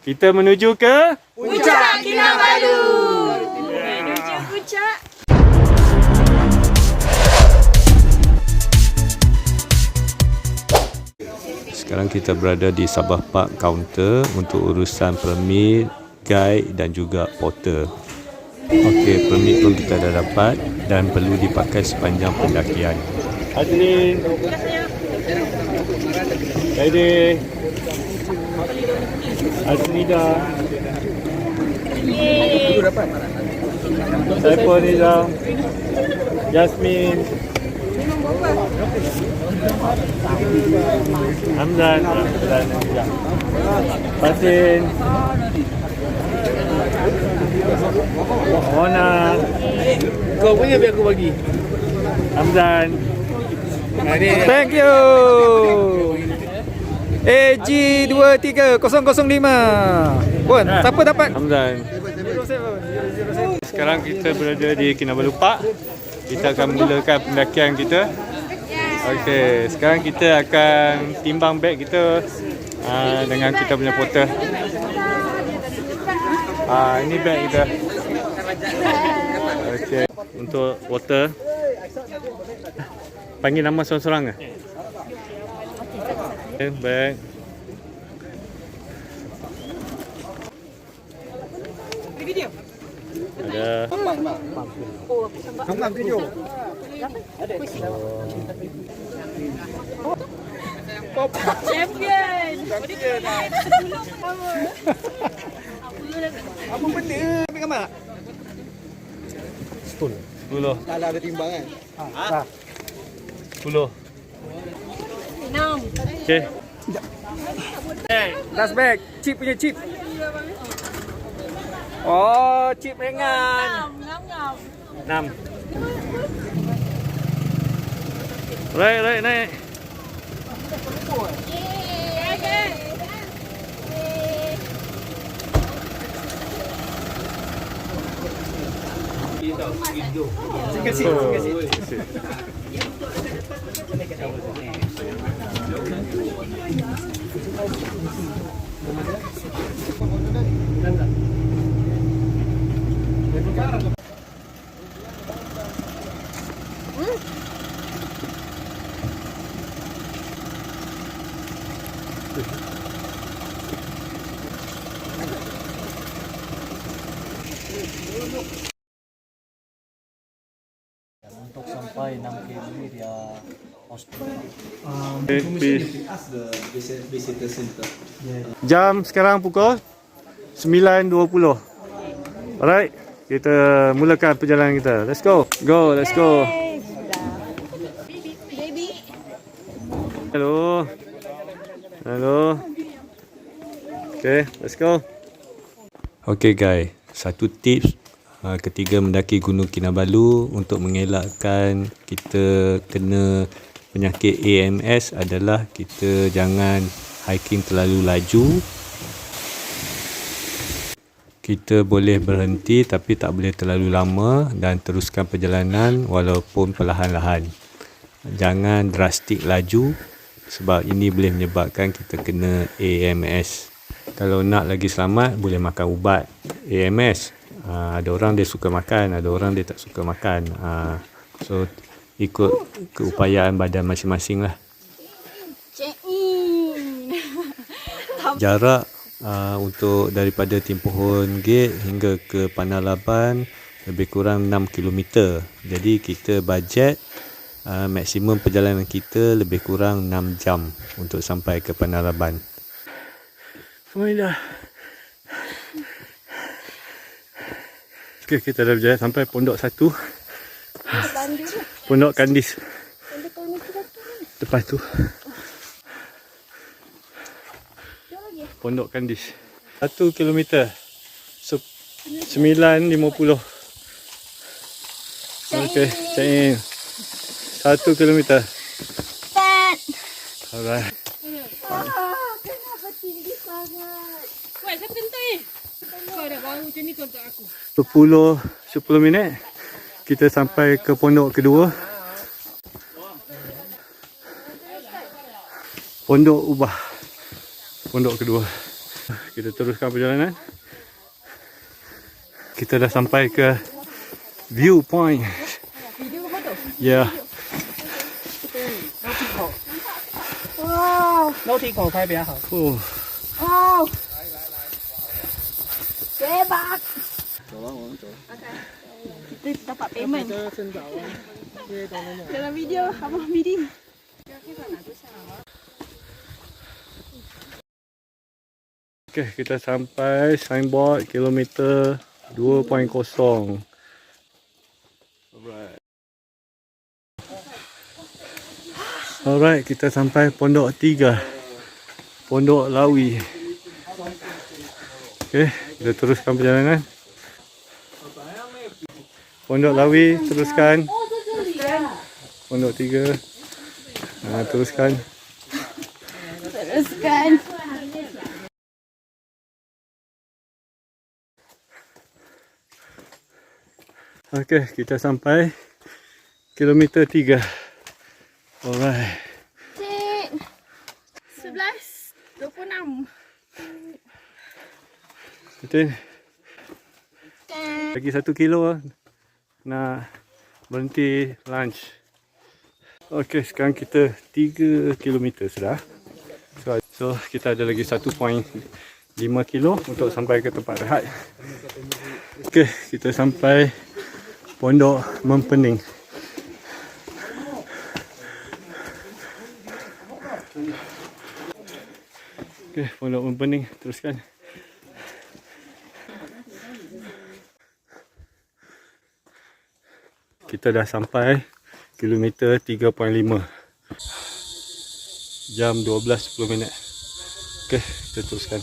Kita menuju ke Puncak Kinabalu. Menuju puncak. Sekarang kita berada di Sabah Park kaunter untuk urusan permit, guide dan juga porter. Okey, permit pun kita dah dapat dan perlu dipakai sepanjang pendakian. Adlin. Ready. Adlida. Yeay. Saiful Nizam. Jasmine. Hamzan. Fatin. Mona. Kau punya biar aku bagi. Hamzan. Thank you. AG23005. Pun, siapa dapat? Hamzan. Sekarang kita berada di Kinabalu Park. Kita akan mulakan pendakian kita. Okey, sekarang kita akan timbang beg kita dengan kita punya porter. Ini beg kita. Okey, untuk porter. Panggil nama seorang-seorang ke? Okay, beg. Ada. Hamam video. Champion. Apa benda? Ambil gambar. 10. Tak ada timbangan. 10. 6. Okey. Last bag. Chip punya chip. Oh, chip ringan. 6. 6. Right, naik. Yeay, okay. Single seat. Untuk sampai 6 km dia hospital. Jam sekarang pukul 9.20. Alright, kita mulakan perjalanan kita. Let's go. Let's go. Baby. Hello. Okay, let's go. Okay guys, satu tips ketika mendaki Gunung Kinabalu untuk mengelakkan kita kena penyakit AMS adalah kita jangan hiking terlalu laju. Kita boleh berhenti tapi tak boleh terlalu lama dan teruskan perjalanan walaupun perlahan-lahan. Jangan drastik laju sebab ini boleh menyebabkan kita kena AMS. Kalau nak lagi selamat, boleh makan ubat AMS. Ada orang dia suka makan, ada orang dia tak suka makan. So ikut keupayaan badan masing-masing lah. Check in. Jarak untuk daripada Timpohon Gate hingga ke Panalaban lebih kurang 6 km. Jadi kita bajet maksimum perjalanan kita lebih kurang 6 jam untuk sampai ke Panalaban. Dah. Okay, kita dah berjaya sampai Pondok 1. Pondok Kandis. Lepas tu Pondok Kandis 1 km. So 9.50. Okay, check in 1 km. Start. Alright. Kenapa tinggi sangat? Wait, siapa tentu Kau dah baru macam ni untuk aku. 10 minit kita sampai ke pondok kedua. Pondok Ubah. Pondok kedua. Kita teruskan perjalanan. Kita dah sampai ke viewpoint. Ya. Wow, 楼梯口拍比较好。 Oh. wow. Sebab. 走了，我们走。 Kita dapat payment. 这趁早啊，因为到那边。 Dalam video, abang bidding. Okay, kita sampai signboard kilometer 2.0. Alright, kita sampai Pondok 3. Pondok Lawi. Okay, kita teruskan perjalanan. Pondok Lawi, teruskan. Pondok 3. Teruskan. Teruskan. Okay, kita sampai kilometer 3. Alright. Cik. 11.26. Betul. Lagi 1 kilo nak berhenti lunch. Okay, sekarang kita 3 km sudah. So kita ada lagi 1.5 kilo untuk sampai ke tempat rehat. Okay, kita sampai Pondok Mempening. Okay, Pondok Mempening, teruskan. Kita dah sampai kilometer 3.5. Jam 12.10 minit. Okay, kita teruskan.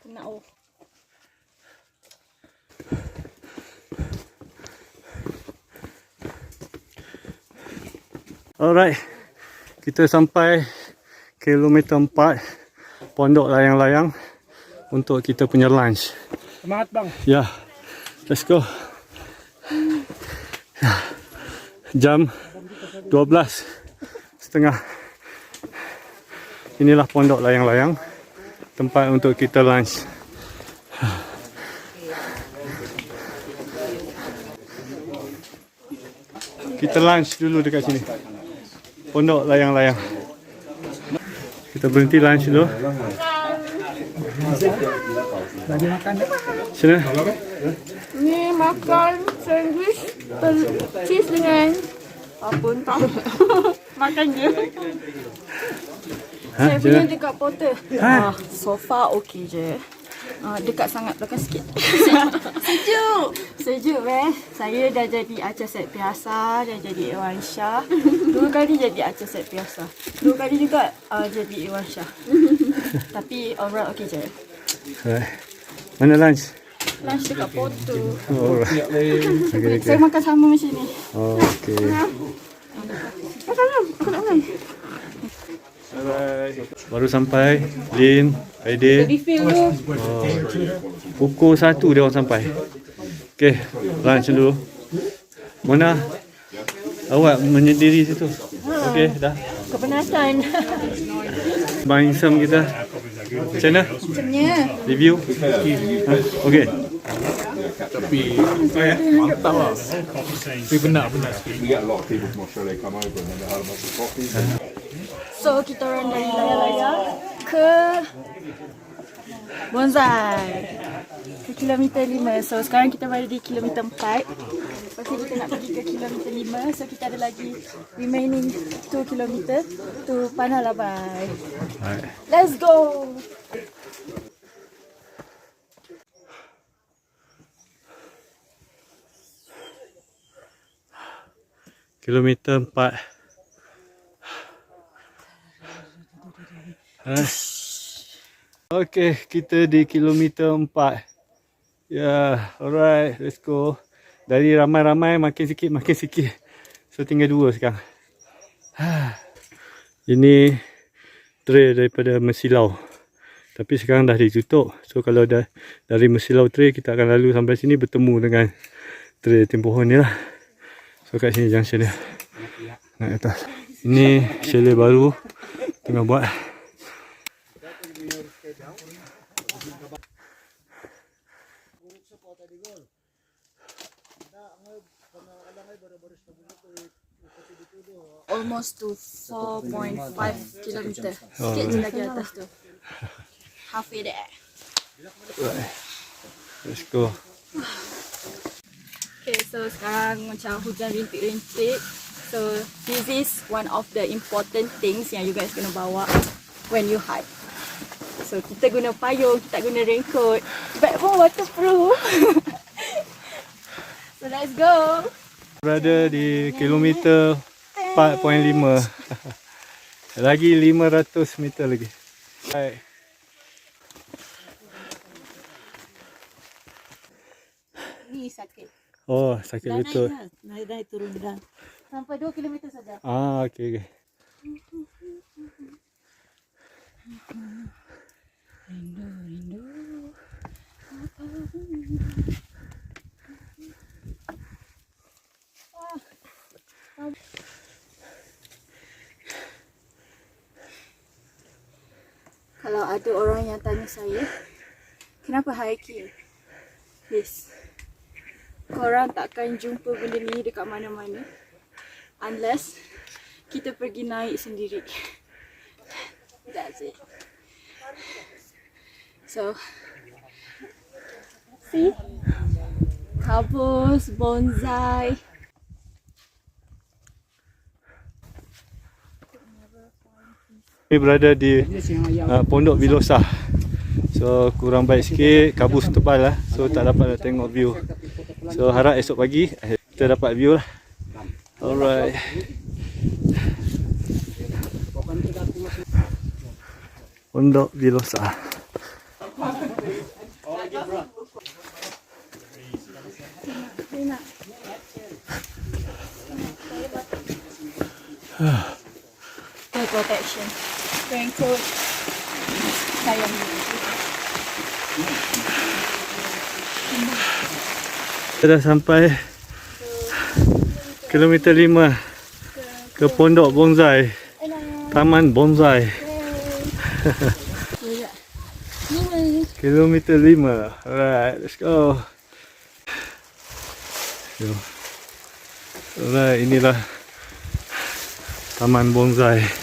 Nak Alright, kita sampai kilometer 4 Pondok Layang-Layang untuk kita punya lunch. Semangat bang. Ya, let's go. Jam 12.30. Inilah Pondok Layang-Layang, tempat untuk kita lunch. Kita lunch dulu dekat sini. Pondok Layang-Layang. Kita berhenti lunch dulu. Lagi makan deh. Sini. ni makan sandwich cheese dengan apa entah. Makan je. Saya punya dekat portal. So far okey je. Dekat sangat belakang sikit. Sejuk. Sejuk Saya dah jadi Acah Set Piasa, dah jadi Iwan Shah. 2 kali jadi Acah Set Piasa. 2 kali juga jadi Iwan Shah. Tapi overall okey je. Alright. Mana lunch? Lunch dekat portal. Alright. Okay, Saya makan sama macam ni. Okay. Aku nak makan. Alright. Baru sampai. Lin, Aidil. Refill tu. Pukul 1 dia orang sampai. Okay, lunch dulu. Mona, awak menyendiri situ. Okay, dah. Kepenatan. Bang Insam kita. Macam mana? Macamnya. Review? Okay. Tapi mantap lah. Tapi benar sikit. We get a lot of people from Australia come over and then they have a bunch of coffee. So kita orang dari layar-layar ke Bonsai ke kilometer 5. So sekarang kita berada di kilometer 4. Lepas tu kita nak pergi ke kilometer 5. So kita ada lagi remaining 2 kilometer to Panalabai. Alright. Let's go. Kilometer 4. Okay, kita di kilometer 4. Ya, alright, let's go. Dari ramai-ramai makin sikit. So tinggal 2 sekarang. Ini trail daripada Mesilau. Tapi sekarang dah ditutup. So kalau dah dari Mesilau trail, kita akan lalu sampai sini bertemu dengan trail Timpohon ni lah. So kat sini junction dia. Naik atas. Ini chalet baru tengah buat. Almost to 4.5 kilometer. Sikit je lagi atas tu. Halfway there. Let's go. Okay, so sekarang macam hujan rintik-rintik. So this is one of the important things yang you guys kena bawa when you hike. So kita guna payung, kita guna raincoat. Bag pun waterproof. So let's go. Berada di kilometer 4.5. Lagi 500 meter lagi. Hai. Ni sakit. Oh, sakit lutut. Naik turun dah. Sampai 2 kilometer saja. Ah, okey okey. Rindu. Kalau ada orang yang tanya saya, kenapa hiking? Please, korang takkan jumpa benda ni dekat mana-mana unless kita pergi naik sendiri. That's it. So, see? Kabus, bonsai. Kami berada di Pondok Bilosa. So kurang baik sikit, kabus tebal lah. So tak dapat nak tengok view. So harap esok pagi kita dapat view lah. Alright. Pondok Bilosa. Full protection. Raincoat. Sayang. Kita dah sampai kilometer 5 ke Pondok Bonsai. Taman Bonsai. Kilometer 5. Alright, let's go. Alright, inilah Taman Bonsai.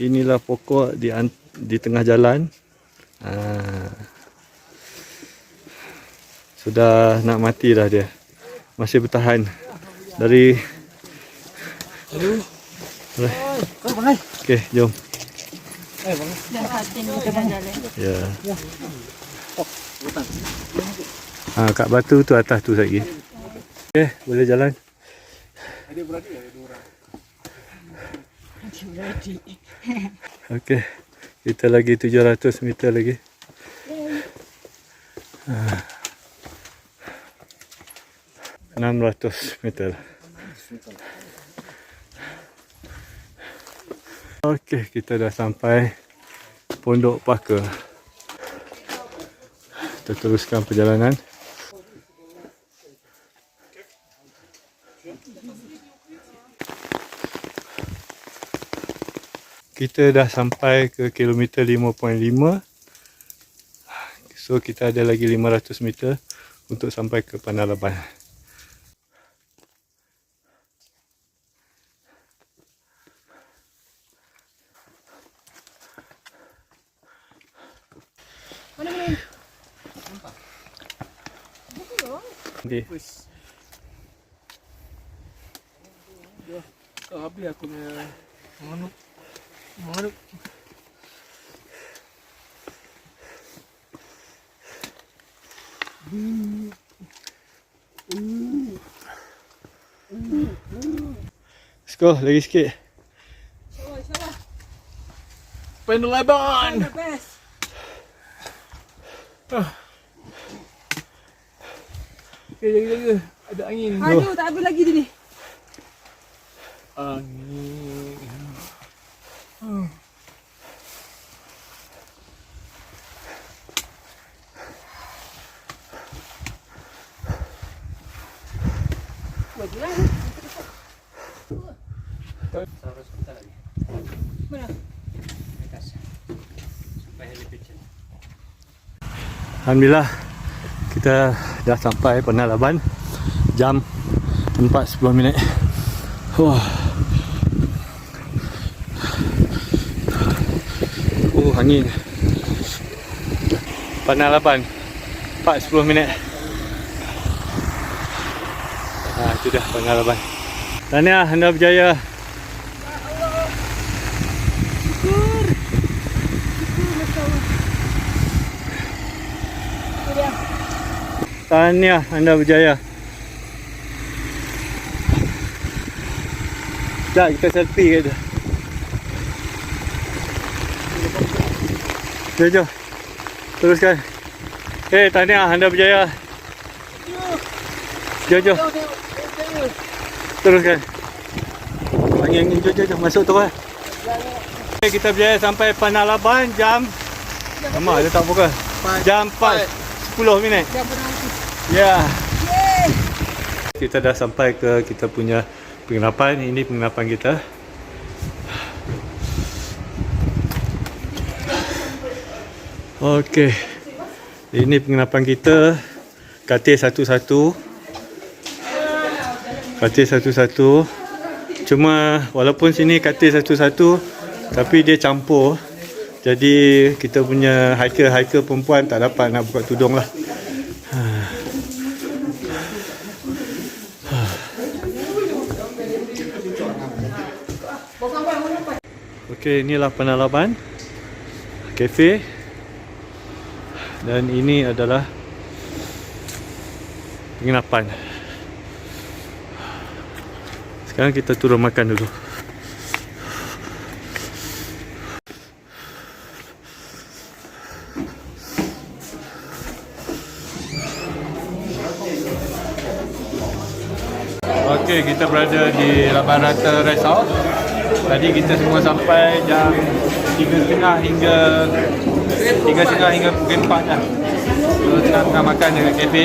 Inilah pokok di tengah jalan. Sudah nak mati dah dia. Masih bertahan dari. Okey, jom. Dan hati ni tengah jalan. Ya. Kat batu tu atas tu lagi. Okey, boleh jalan. Okey. Kita lagi 700 meter lagi. Ah. 600 meter. Okey, kita dah sampai Pondok Paka. Kita teruskan perjalanan. Kita dah sampai ke kilometer 5.5. So kita ada lagi 500 meter untuk sampai ke Panalaban. Okay. Habis aku punya manuk. Let's go, lagi sikit. Panalaban. Okay, jaga-jaga. Ada angin. Aduh, tak habis lagi ni. Angin. Alhamdulillah kita dah sampai Penalaban jam 4.10. Wah. Angin. Penalaban 4.10. Itu dah Penalaban. Tahniah, anda berjaya. Tahniah, anda berjaya. Sekejap kita selfie kat tu. Jom. Teruskan. Tahniah, anda berjaya. Jom. Teruskan. Angin-angin, jom. Masuk tu lah. Kita berjaya sampai Penalaban jam... Lama dia tak buka. Jam 4.10. Ya. Kita dah sampai ke kita punya penginapan. Ini penginapan kita. Okey. Ini penginapan kita. Katil 11. Katil 11. Cuma walaupun sini katil 11, tapi dia campur. Jadi kita punya hiker perempuan tak dapat nak buka tudung lah. Okey, inilah Penalaban Cafe. Dan ini adalah penginapan. Sekarang kita turun makan dulu. Okey, kita berada di Labarata Resort. Tadi kita semua sampai jam 3.30 hingga pukul 4 dah. So, tengah makan dekat kafe.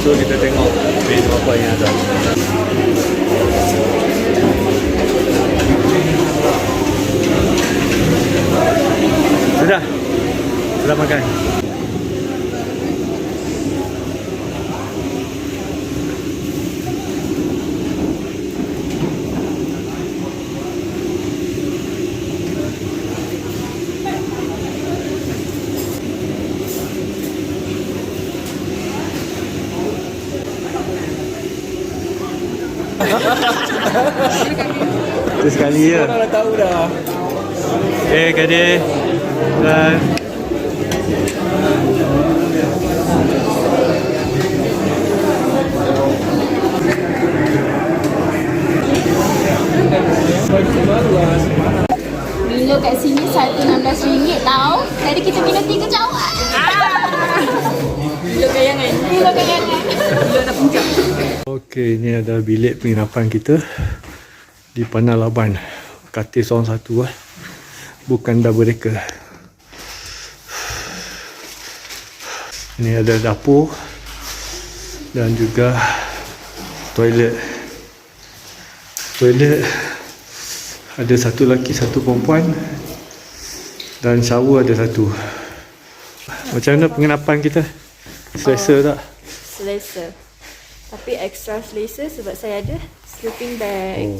So, kita tengok menu apa yang ada. Sudah makan. Itu sekali je. Orang dah tahu dah. Gadis. Dan Milo kat sini RM1.16 tau. Tadi kita minum 3 cawan. Milo kayangan. Milo dah puncak. okey, ini ada bilik penginapan kita di Penalaban. Katil seorang satu lah. Bukan double decker. Ini ada dapur dan juga toilet. Toilet ada satu lelaki, satu perempuan, dan shower ada satu. Macam mana penginapan kita? Selesa tak? Selesa. Tapi extra selesa sebab saya ada sleeping bag.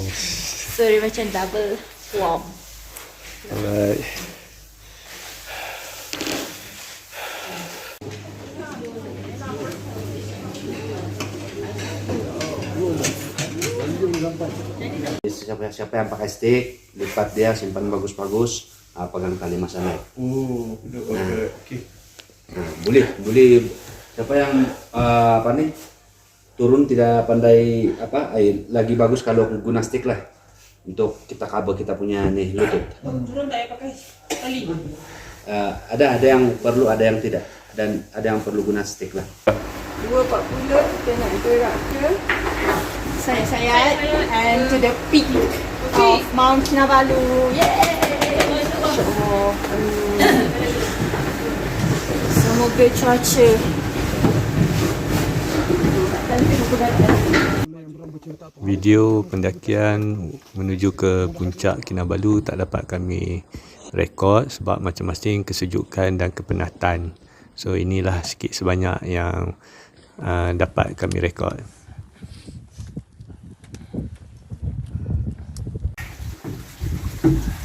So dia macam double warm. Alright. Siapa yang pakai stick, lipat dia, simpan bagus-bagus, pegang tali masa naik. Nah, boleh. Siapa yang turun tidak pandai lagi bagus kalau guna stick lah. Untuk kita kabel kita punya nih lutut. Turun tak payah pakai tali. Ada yang perlu, ada yang tidak, dan ada yang perlu guna stick lah. 2.40 kita nak gerak ke sayat-sayat and to the peak of Mount Kinabalu. Yeay! InsyaAllah. Semoga cuaca Video pendakian menuju ke puncak Kinabalu tak dapat kami rekod sebab masing-masing kesejukan dan kepenatan. So inilah sikit sebanyak yang dapat kami rekod.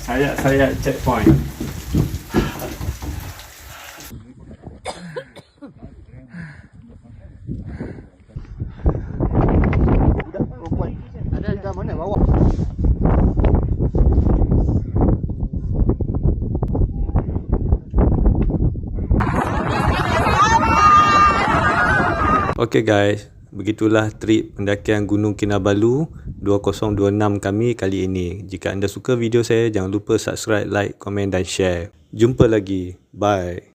Saya checkpoint. Okay guys, begitulah trip pendakian Gunung Kinabalu 2026 kami kali ini. Jika anda suka video saya, jangan lupa subscribe, like, komen dan share. Jumpa lagi. Bye.